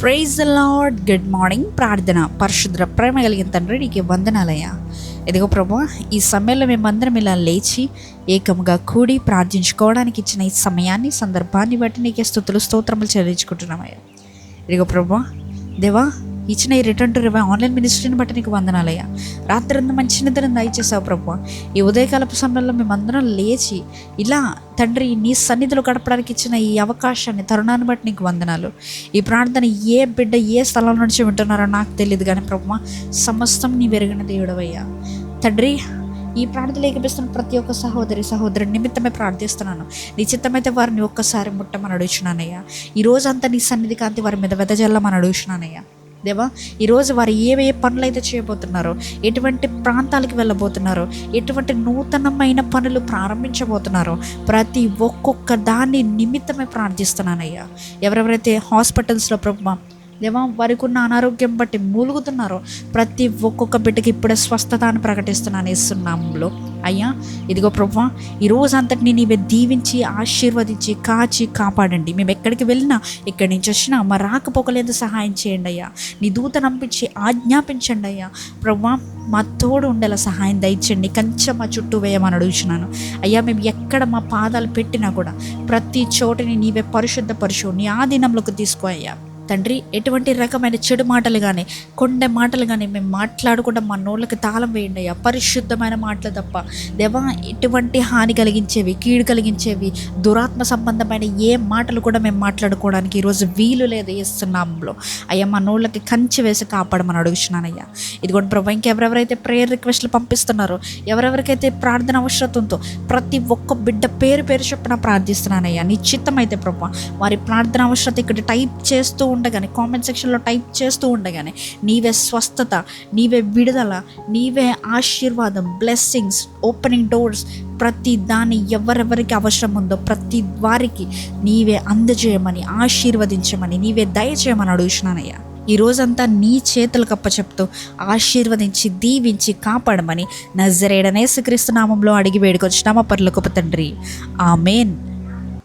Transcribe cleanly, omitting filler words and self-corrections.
Praise the Lord. Good morning. ప్రార్థన. పరిశుద్ర ప్రేమ కలిగిన తండ్రి, నీకు వందనాలయ్యా. ఇదిగో ప్రభా, ఈ సమయంలో మేమందరం ఇలా లేచి ఏకముగా కూడి ప్రార్థించుకోవడానికి ఇచ్చిన ఈ సమయాన్ని, సందర్భాన్ని బట్టి నీకే స్తుతులు స్తోత్రములు చెల్లించుకుంటున్నామయ్యా. ఇదిగో ప్రభా, దేవా, ఇచ్చిన ఈ రిటర్న్ టు రివైవ్ ఆన్లైన్ మినిస్ట్రీని బట్టి నీకు వందనాలయ్యా. రాత్రి మంచి నిద్రను దయచేసావు ప్రభా. ఈ ఉదయకాలపు సమయంలో మేమందరం లేచి ఇలా తండ్రి నీ సన్నిధిలో గడపడానికి ఇచ్చిన ఈ అవకాశాన్ని, తరుణాన్ని బట్టి నీకు వందనాలు. ఈ ప్రార్థన ఏ బిడ్డ ఏ స్థలం నుంచి వింటున్నారో నాకు తెలియదు కానీ ప్రభా, సమస్తం నీ వెరిగిన దేవుడవయ్యా. తండ్రి, ఈ ప్రార్థనలు ఏకపిస్తున్న ప్రతి ఒక్క సహోదరి నిమిత్తమే ప్రార్థిస్తున్నాను. నీ చిత్తమైతే వారిని ఒక్కసారి ముట్టమని అడుగుచున్నానయ్యా. ఈ రోజంతా నీ సన్నిధి కాంతి వారి మీద వెదజల్లమని అడుగుచున్నానయ్యా. దేవా, ఈరోజు వారు ఏ పనులు అయితే చేయబోతున్నారో, ఎటువంటి ప్రాంతాలకు వెళ్ళబోతున్నారో, ఎటువంటి నూతనమైన పనులు ప్రారంభించబోతున్నారో, ప్రతి ఒక్కొక్క దాన్ని నిమిత్తమే ప్రార్థిస్తున్నానయ్యా. ఎవరెవరైతే హాస్పిటల్స్లో ప్రభా దేవా వారికి ఉన్న అనారోగ్యం బట్టి మూలుగుతున్నారో, ప్రతి ఒక్కొక్క బిడ్డకి ఇప్పుడే స్వస్థత అని ప్రకటిస్తున్నాను యేసునామములో. అయ్యా, ఇదిగో ప్రభా, ఈ రోజంతటిని నీవే దీవించి ఆశీర్వదించి కాచి కాపాడండి. మేము ఎక్కడికి వెళ్ళినా, ఇక్కడి నుంచి వచ్చినా మా రాకపోకలేదు సహాయం చేయండి అయ్యా. నీ దూత నంపించి ఆజ్ఞాపించండి అయ్యా. ప్రభా, మా తోడు ఉండేలా సహాయం దయచండి. కంచె మా చుట్టూ వేయమని అడుగుచున్నాను అయ్యా. మేము ఎక్కడ మా పాదాలు పెట్టినా కూడా ప్రతి చోటిని నీవే పరిశుద్ధపరచు, నీ ఆధీనంలోకి తీసుకో అయ్యా. తండ్రి, ఎటువంటి రకమైన చెడు మాటలు కానీ, కొండ మాటలు కానీ మేము మాట్లాడకుండా మా నోళ్ళకి తాళం వేయండి అయ్యా. పరిశుద్ధమైన మాటలు తప్ప దేవా, ఎటువంటి హాని కలిగించేవి, కీడు కలిగించేవి, దురాత్మ సంబంధమైన ఏ మాటలు కూడా మేము మాట్లాడుకోవడానికి ఈరోజు వీలు లేదు యేసునామములో. అయ్యా, మా నోళ్ళకి కంచి వేసి కాపాడమని అడుగుచున్నానయ్యా. ఇదిగోండి ప్రభా, ఇంకెవరెవరైతే ప్రేయర్ రిక్వెస్ట్లు పంపిస్తున్నారో, ఎవరెవరికైతే ప్రార్థన అవసరం ఉందో, ప్రతి ఒక్క బిడ్డ పేరు చొప్పున ప్రార్థిస్తున్నానయ్యా. నీ చిత్తమైతే ప్రభా, వారి ప్రార్థన అవసరం ఇక్కడ టైప్ చేస్తూ ఉండగానే, కామెంట్ సెక్షన్లో టైప్ చేస్తూ ఉండగానే నీవే స్వస్థత, నీవే విడుదల, నీవే ఆశీర్వాదం, బ్లెస్సింగ్స్, ఓపెనింగ్ డోర్స్, ప్రతి దాన్ని ఎవరెవరికి అవసరం ఉందో ప్రతి వారికి నీవే అందజేయమని, ఆశీర్వదించమని, నీవే దయచేయమని అడుగుతున్నానయ్యా. ఈ రోజంతా నీ చేతులకు అప్పచెప్తూ ఆశీర్వదించి దీవించి కాపాడమని నజరేయుడైన యేసుక్రీస్తు నామములో అడిగి వేడుకొచ్చున్నాము పరలోకపు తండ్రి. ఆమేన్.